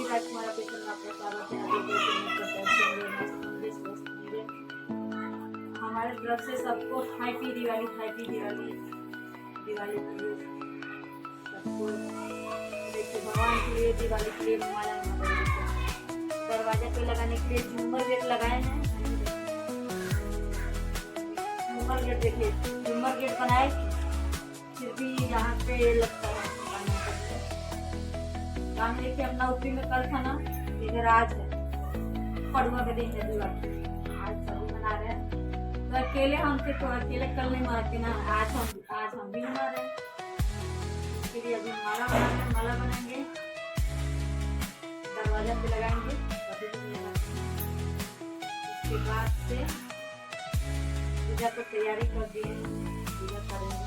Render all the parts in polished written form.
राजकुमार आपके चरण आपका स्वागत है। आप लोगों को कैसे होंगे, मस्त होंगे, स्वस्थ होंगे। हमारे तरफ से सबको हैप्पी दिवाली, हैप्पी दिवाली। दिवाली की सबको देखिए भगवान के लिए दिवाली के लिए माला दरवाजे पे लगाने के लिए झूमर गेट लगाए हैं। झूमर गेट देखिए, झूमर गेट बनाए फिर भी यहाँ पे लगता है काम। देखिए अपना ऊपरी में कल था ना, इधर आज है पड़ुआ का दिन है दिवाली, आज सभी मना रहे हैं। तो अकेले हम थे तो अकेले कल नहीं मनाते ना, आज हम भी मना रहे हैं। इसके लिए अभी माला बना रहे हैं, माला बनाएंगे, दरवाजा पे लगाएंगे। उसके बाद से पूजा को तैयारी कर दिए, पूजा करेंगे।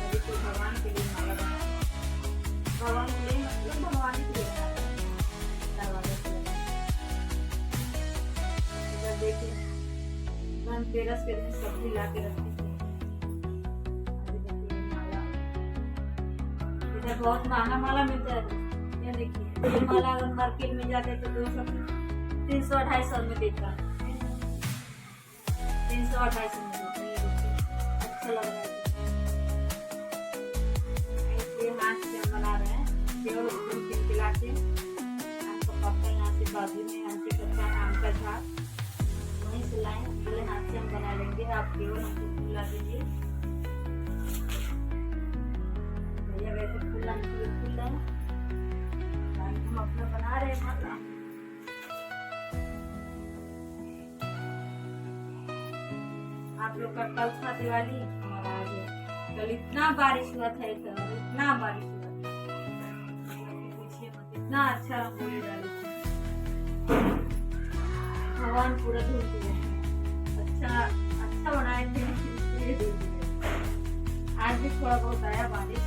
अभी तो भगवान के लिए माला बनाएंगे, भगवान के लिए मतलब भगवान के लिए दरवाजा पे लगाएंगे। देखिए धनतेरस के दिन सब्जी ला के रखते हैं। इधर बहुत महंगा माला मिलता है। ये देखिए ये माला अगर मार्केट में जाते तो 300-250 में देता है, 300-250 में देता है। अच्छा लग रहा है। ये हाथ से बना रहे हैं, केवल खिला के आम का पत्ता यहाँ से बाजू में आम के पत्ता, आम का झाड़ वहीं से लाए, पूरे हाथ से हम बना लेंगे। आप केवल हमको फूला दीजिए भैया, वैसे फूला फूल है हम अपना बना रहे हैं माला। आप लोग का कल था दिवाली, हमारा आज है। कल इतना बारिश हुआ था, इतना बारिश हुआ था, पूछिए मत, इतना अच्छा रंगोली डाली थी। भगवान पूरा धूल दिए, अच्छा बनाए थे। आज भी थोड़ा बहुत आया बारिश।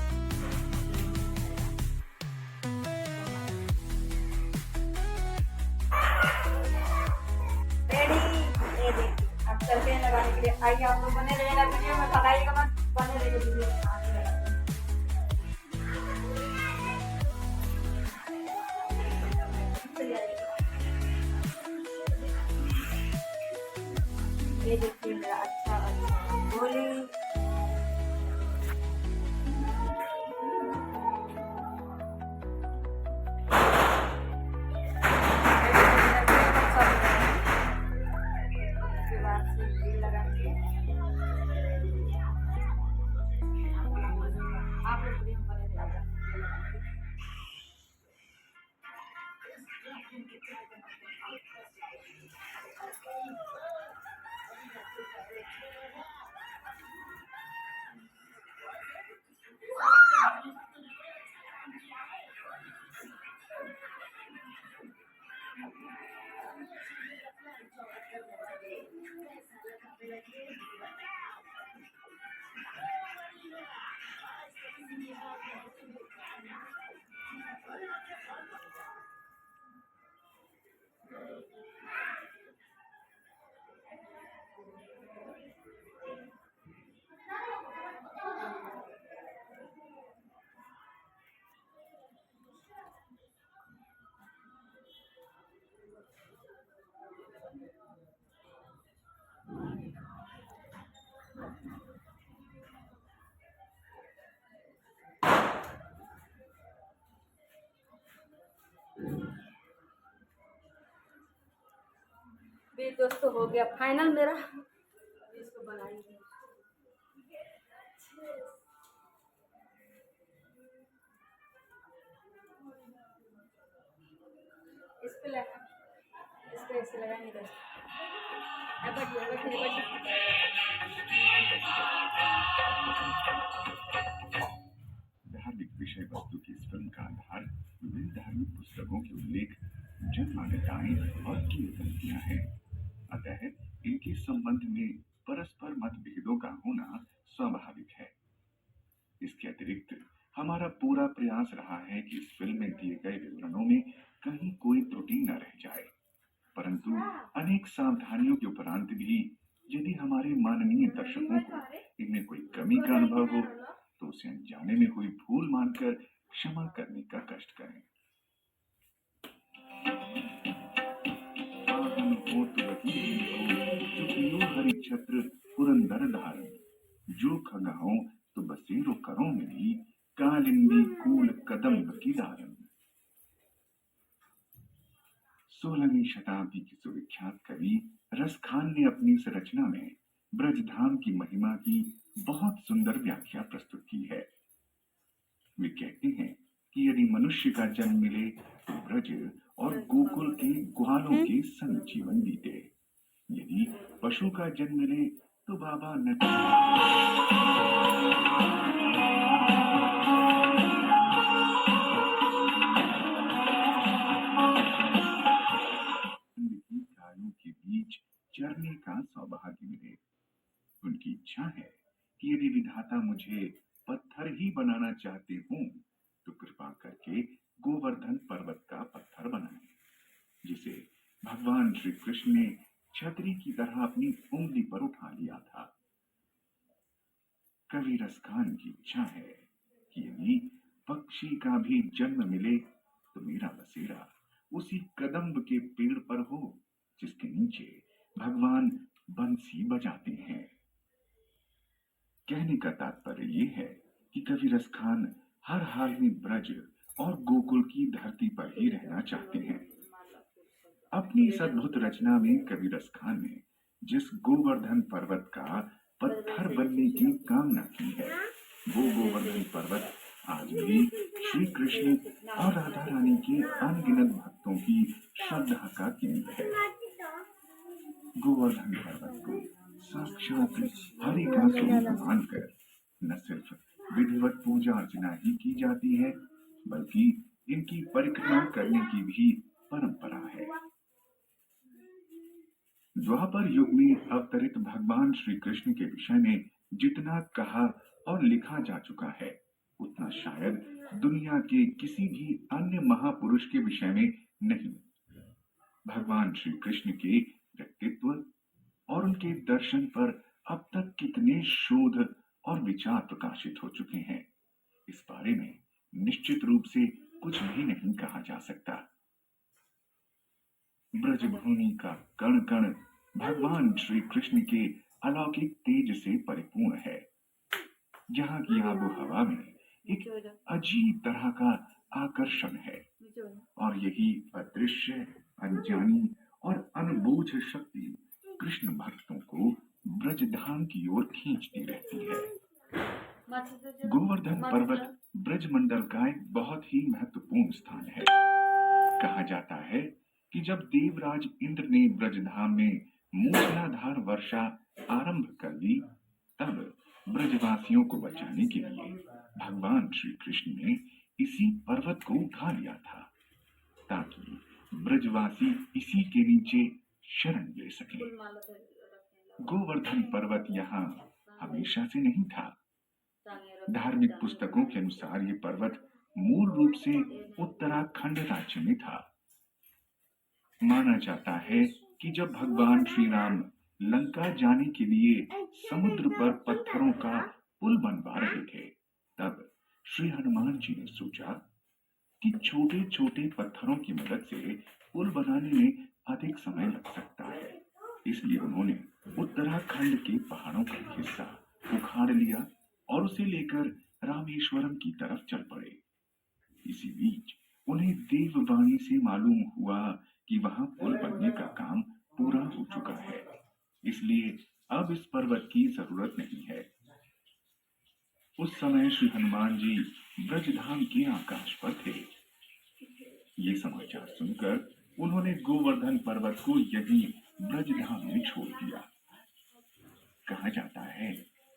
चलते हैं लगाने के लिए। आइए आप लोग बने रहेगा वीडियो में, भगाइएगा मत, बने रहेगा वीडियो में। ये देखिए मेरा अच्छा गोली दोस्तों हो गया फाइनल मेरा। इसको बनाएंगे, इस पे ऐसे लगाएंगे। धार्मिक विषय वस्तु की इस फिल्म का आधार विभिन्न धार्मिक पुस्तकों के उल्लेख, जन मान्यताएं और किंवदंतियां हैं। अतः इनके संबंध में परस्पर मतभेदों का होना स्वाभाविक है। इसके अतिरिक्त हमारा पूरा प्रयास रहा है कि इस फिल्म में दिए गए विवरणों में कहीं कोई त्रुटि न रह जाए, परंतु अनेक सावधानियों के उपरांत भी यदि हमारे माननीय दर्शकों को इनमें कोई कमी का अनुभव हो तो उसे अनजाने में हुई भूल मानकर क्षमा करने का कष्ट करें। हो तो वही हो, जो कियो हरि छत्र पुरंदर धारण, जो खगाओ तो बसेरो करो मेरी, कालिंदी कूल कदम्ब की दारन। 16वीं शताब्दी के सुविख्यात कवि रसखान ने अपनी इस रचना में ब्रजधाम की महिमा की बहुत सुंदर व्याख्या प्रस्तुत की है। वे कहते हैं कि यदि मनुष्य का जन्म मिले तो ब्रज और गोकुल के ग्वालों के संग जीवन बीते, यदि पशु का जन्म मिले तो बाबा नट की गायों के बीच चरने का सौभाग्य मिले। उनकी इच्छा है कि यदि विधाता मुझे पत्थर ही बनाना चाहते हों तो कृपा करके गोवर्धन पर्वत का पत्थर बनाएं, जिसे भगवान श्री कृष्ण ने छतरी की तरह अपनी उंगली पर उठा लिया था। कवि रसखान की इच्छा है कि यदि पक्षी का भी जन्म मिले तो मेरा बसेरा उसी कदम्ब के पेड़ पर हो जिसके नीचे भगवान बंसी बजाते हैं। कहने का तात्पर्य ये है कि कवि रसखान हर हाल में ब्रज और गोकुल की धरती पर ही रहना चाहते हैं। अपनी इस अद्भुत रचना में कवि रसखान ने जिस गोवर्धन पर्वत का पत्थर बनने की कामना की है, वो गोवर्धन पर्वत आज भी श्री कृष्ण और राधा रानी के अनगिनत भक्तों की श्रद्धा का केंद्र है। गोवर्धन पर्वत को साक्षात हरि का स्वरूप मानकर न सिर्फ विधिवत पूजा अर्चना ही की जाती है, बल्कि इनकी परिक्रमा करने की भी परंपरा है। द्वापर युग में अवतरित भगवान श्री कृष्ण के विषय में जितना कहा और लिखा जा चुका है, उतना शायद दुनिया के किसी भी अन्य महापुरुष के विषय में नहीं। भगवान श्री कृष्ण के व्यक्तित्व और उनके दर्शन पर अब तक कितने शोध और विचार प्रकाशित हो चुके हैं, इस बारे में निश्चित रूप से कुछ भी नहीं कहा जा सकता। ब्रजभूमि का कण कण भगवान श्री कृष्ण के अलौकिक तेज से परिपूर्ण है। यहाँ की आबो हवा में एक अजीब तरह का आकर्षण है और यही अदृश्य, अनजानी और अनबूझ शक्ति कृष्ण भक्तों को ब्रजधाम की ओर खींचती रहती है। गोवर्धन पर्वत ब्रजमंडल का एक बहुत ही महत्वपूर्ण स्थान है। कहा जाता है कि जब देवराज इंद्र ने ब्रजधाम में मूसलाधार वर्षा आरंभ कर दी, तब ब्रजवासियों को बचाने के लिए भगवान श्री कृष्ण ने इसी पर्वत को उठा लिया था, ताकि ब्रजवासी इसी के नीचे शरण ले सके। गोवर्धन पर्वत यहाँ हमेशा से नहीं था। धार्मिक पुस्तकों के अनुसार ये पर्वत मूल रूप से उत्तराखंड राज्य में था। माना जाता है कि जब भगवान श्री राम लंका जाने के लिए समुद्र पर पत्थरों का पुल बनवा रहे थे, तब श्री हनुमान जी ने सोचा कि छोटे छोटे पत्थरों की मदद से पुल बनाने में अधिक समय लग सकता है। इसलिए उन्होंने उत्तराखंड के पहाड़ों का हिस्सा उखाड़ लिया और उसे लेकर रामेश्वरम की तरफ चल पड़े। इसी बीच उन्हें देववाणी से मालूम हुआ कि वहां पुल बनने का काम पूरा हो चुका है, इसलिए अब इस पर्वत की जरूरत नहीं है। उस समय श्री हनुमान जी ब्रजधाम के आकाश पर थे। ये समाचार सुनकर उन्होंने गोवर्धन पर्वत को यहीं ब्रजधाम में छोड़ दिया। कहा जाता है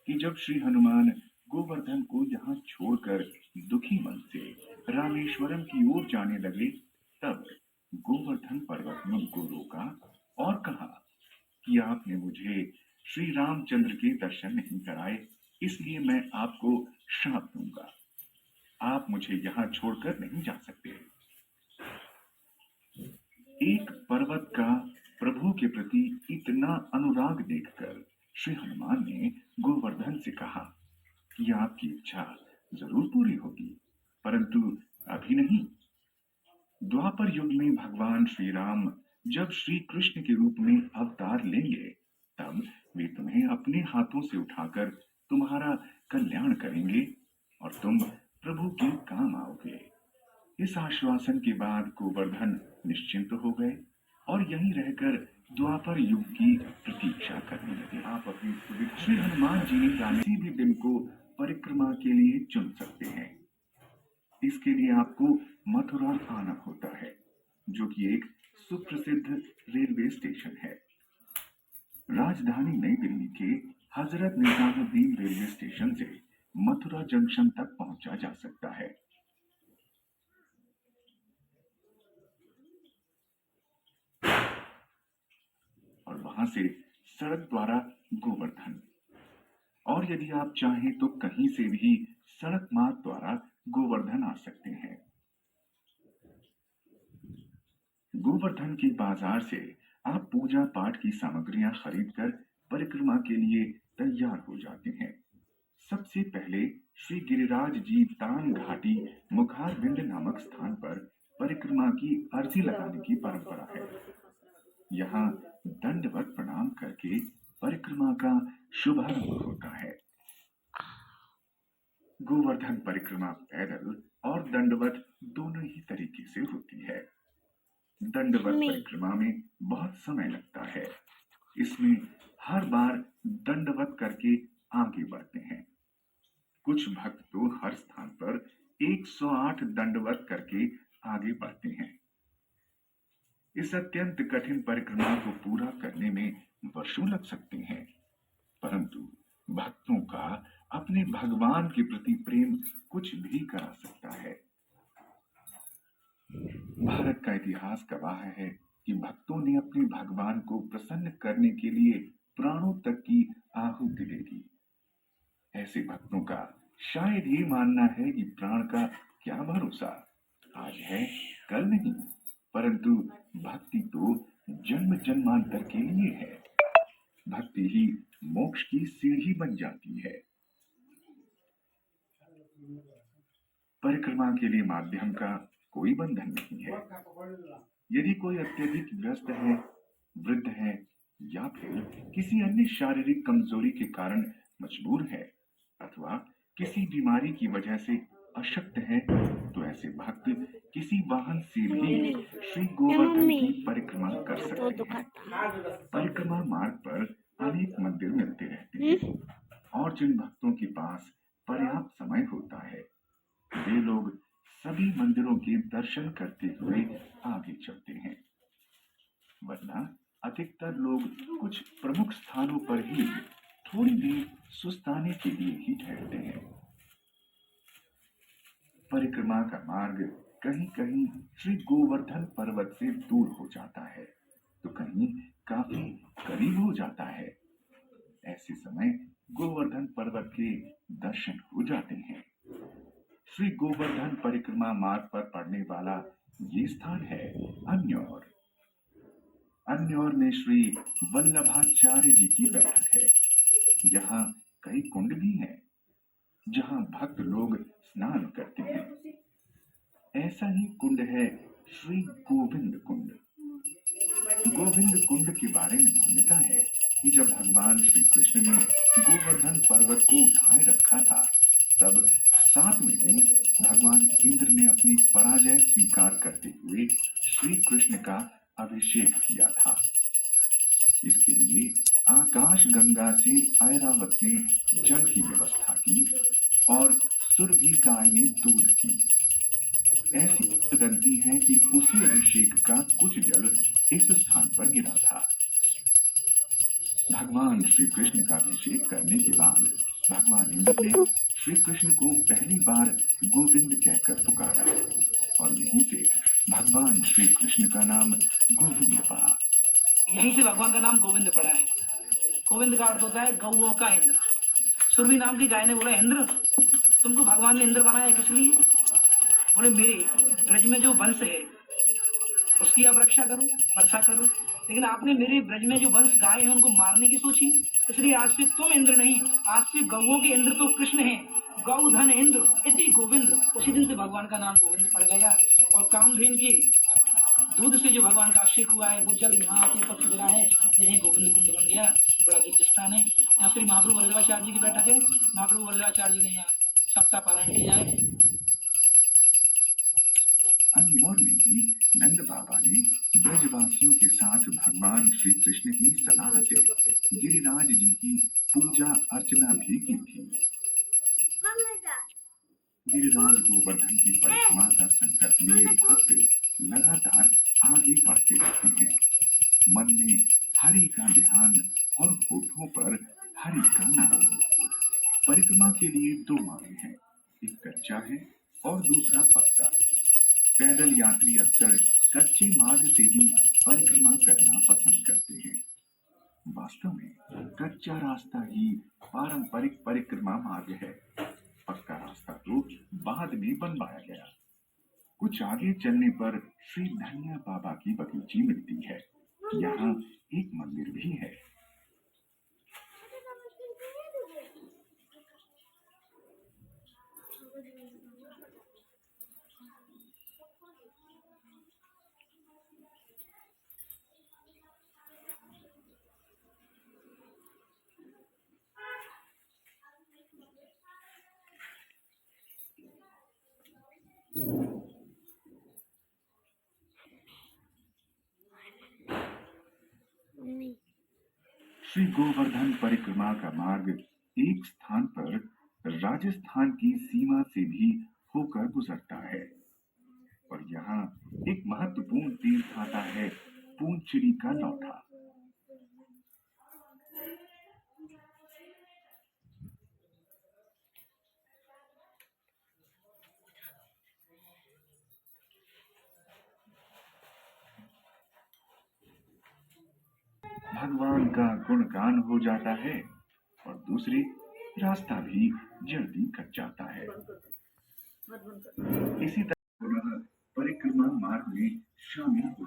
कि जब श्री हनुमान गोवर्धन को यहाँ छोड़कर दुखी मन से रामेश्वरम की ओर जाने लगे, तब गोवर्धन पर्वत ने उनको रोका और कहा कि आपने मुझे श्री रामचंद्र के दर्शन नहीं कराए, इसलिए मैं आपको श्राप दूंगा। आप मुझे यहाँ छोड़कर नहीं जा सकते। एक पर्वत का प्रभु के प्रति इतना अनुराग देखकर श्री हनुमान ने गोवर्धन से कहा कि आपकी इच्छा जरूर पूरी होगी, परंतु अभी नहीं। द्वापर युग में भगवान श्री राम जब श्री कृष्ण के रूप में अवतार लेंगे तब वे तुम्हें अपने हाथों से उठाकर तुम्हारा कल्याण करेंगे और तुम प्रभु के काम आओगे। इस आश्वासन के बाद गोवर्धन निश्चिंत हो गए और यहीं रहकर द्वापर युग की प्रतीक्षा करने लगे। आप अपनी सुविधा श्री हनुमान जी ने किसी भी दिन को परिक्रमा के लिए चुन सकते हैं। इसके लिए आपको मथुरा आना होता है, जो कि एक सुप्रसिद्ध रेलवे स्टेशन है। राजधानी नई दिल्ली के हजरत निजामुद्दीन रेलवे स्टेशन से मथुरा जंक्शन तक पहुंचा जा सकता है। और वहां से सड़क द्वारा गोवर्धन, और यदि आप चाहें तो कहीं से भी सड़क मार्ग द्वारा गोवर्धन आ सकते हैं। गोवर्धन के बाजार से आप पूजा पाठ की सामग्रियां खरीदकर परिक्रमा के लिए तैयार हो जाते हैं। सबसे पहले श्री गिरिराज जी तान घाटी मुखारबिंद नामक स्थान पर परिक्रमा की अर्जी लगाने की परंपरा है। यहाँ दंडवत प्रणाम करके परिक्रमा का शुभारंभ होता है। गोवर्धन परिक्रमा पैदल और दंडवत दोनों ही तरीके से होती है। दंडवत परिक्रमा में बहुत समय लगता है। इसमें हर बार दंडवत करके आगे बढ़ते हैं। कुछ भक्त तो हर स्थान पर 108 दंडवत करके आगे बढ़ते हैं। इस अत्यंत कठिन परिक्रमा को पूरा करने में वर्षों लग सकते हैं, परंतु भक्तों का अपने भगवान के प्रति प्रेम कुछ भी करा सकता है। भारत का इतिहास गवाह है कि भक्तों ने अपने भगवान को प्रसन्न करने के लिए प्राणों तक की आहुति दे दी। ऐसे भक्तों का शायद ये मानना है कि प्राण का क्या भरोसा, आज है कल नहीं, परंतु भक्ति तो जन्म जन्मांतर के लिए है। भक्ति ही मोक्ष की सीढ़ी बन जाती है। परिक्रमा के लिए माध्यम का कोई बंधन नहीं है। यदि कोई अत्यधिक व्यस्त है, वृद्ध है या फिर किसी अन्य शारीरिक कमजोरी के कारण मजबूर है अथवा किसी बीमारी की वजह से अशक्त है, तो ऐसे भक्त किसी वाहन से भी श्री गोवर्धन की परिक्रमा कर सकते हैं। परिक्रमा मार्ग पर अनेक मंदिर मिलते रहते हैं और जिन भक्तों के पास पर्याप्त समय होता है वे लोग सभी मंदिरों के दर्शन करते हुए आगे चलते हैं, वरना अधिकतर लोग कुछ प्रमुख स्थानों पर ही थोड़ी देर सुस्ताने के लिए ही ठहरते हैं। परिक्रमा का मार्ग कहीं कहीं श्री गोवर्धन पर्वत से दूर हो जाता है तो कहीं काफी करीब हो जाता है। ऐसे समय गोवर्धन पर्वत के दर्शन हो जाते हैं। श्री गोवर्धन परिक्रमा मार्ग पर पड़ने वाला ये स्थान है अन्यौर। अन्यौर में श्री वल्लभाचार्य जी की बैठक है। यहाँ कई कुंड भी हैं जहाँ भक्त लोग स्नान करते हैं। ऐसा ही कुंड है श्री गोविंद कुंड। गोविंद कुंड के बारे में मान्यता है कि जब भगवान श्री कृष्ण ने गोवर्धन पर्वत को उठाए रखा था तब 7वें दिन भगवान इंद्र ने अपनी पराजय स्वीकार करते हुए श्री कृष्ण का अभिषेक किया था। इसके लिए आकाश गंगा से ऐरावत ने जल की व्यवस्था की और सुरभि गाय ने दूध की। ऐसी किंवदंती है कि उसी अभिषेक का कुछ जल इस स्थान पर गिरा था। भगवान श्री कृष्ण का अभिषेक करने के बाद भगवान इंद्र ने श्री कृष्ण को पहली बार गोविंद कहकर पुकारा और यहीं से भगवान श्री कृष्ण का नाम गोविंद पड़ा। यहीं से भगवान का नाम गोविंद पड़ा है। गोविंद का अर्थ होता है गौओं का इंद्र। सुरभि नाम की गाय ने बोला, इंद्र तुमको भगवान ने इंद्र बनाया किस लिए? बोले मेरे ब्रज में जो वंश है उसकी आप रक्षा करो, वर्षा करो, लेकिन आपने मेरे ब्रज में जो वंश गाय हैं उनको मारने की सोची, इसलिए आज से तुम इंद्र नहीं, आज से गौओं के इंद्र तो कृष्ण हैं। गौधन इंद्र इति गोविंद। उसी दिन से भगवान का नाम गोविंद पड़ गया। और कामधेन के दूध से जो भगवान का अभिषेक हुआ है वो जल यहाँ आके ऊपर गिरा है, यही गोविंद कुंड बन गया। बड़ा दिव्य स्थान है। यहाँ श्री महाप्रभु वल्लभाचार्य जी की बैठक है। महाप्रभु वल्लभाचार्य जी ने यहाँ सप्ताह पारायण किया है। अन्य और में भी नंद बाबा ने ब्रजवासियों के साथ भगवान श्री कृष्ण की सलाह से गिरिराज जी की पूजा अर्चना भी की थी। गिरिराज गोवर्धन की परिक्रमा का संकल्प लिए भक्त लगातार आगे बढ़ते रहते हैं। मन में हरि का ध्यान और होठों पर हरि का नाम। परिक्रमा के लिए दो मार्ग हैं, एक कच्चा है और दूसरा पक्का। पैदल यात्री अक्सर कच्चे मार्ग से ही परिक्रमा करना पसंद करते हैं। वास्तव में कच्चा रास्ता ही पारंपरिक परिक्रमा मार्ग है। पक्का रास्ता तो बाद में बनवाया गया। कुछ आगे चलने पर श्री धनिया बाबा की बगीची मिलती है। यहाँ एक मंदिर भी है। श्री गोवर्धन परिक्रमा का मार्ग एक स्थान पर राजस्थान की सीमा से भी होकर गुजरता है और यहाँ एक महत्वपूर्ण तीर्थ आता है, पूंचरी का लौठा। भगवान का गुणगान हो जाता है और दूसरे रास्ता भी जल्दी कट जाता है। इसी तरह परिक्रमा मार्ग में शामिल हो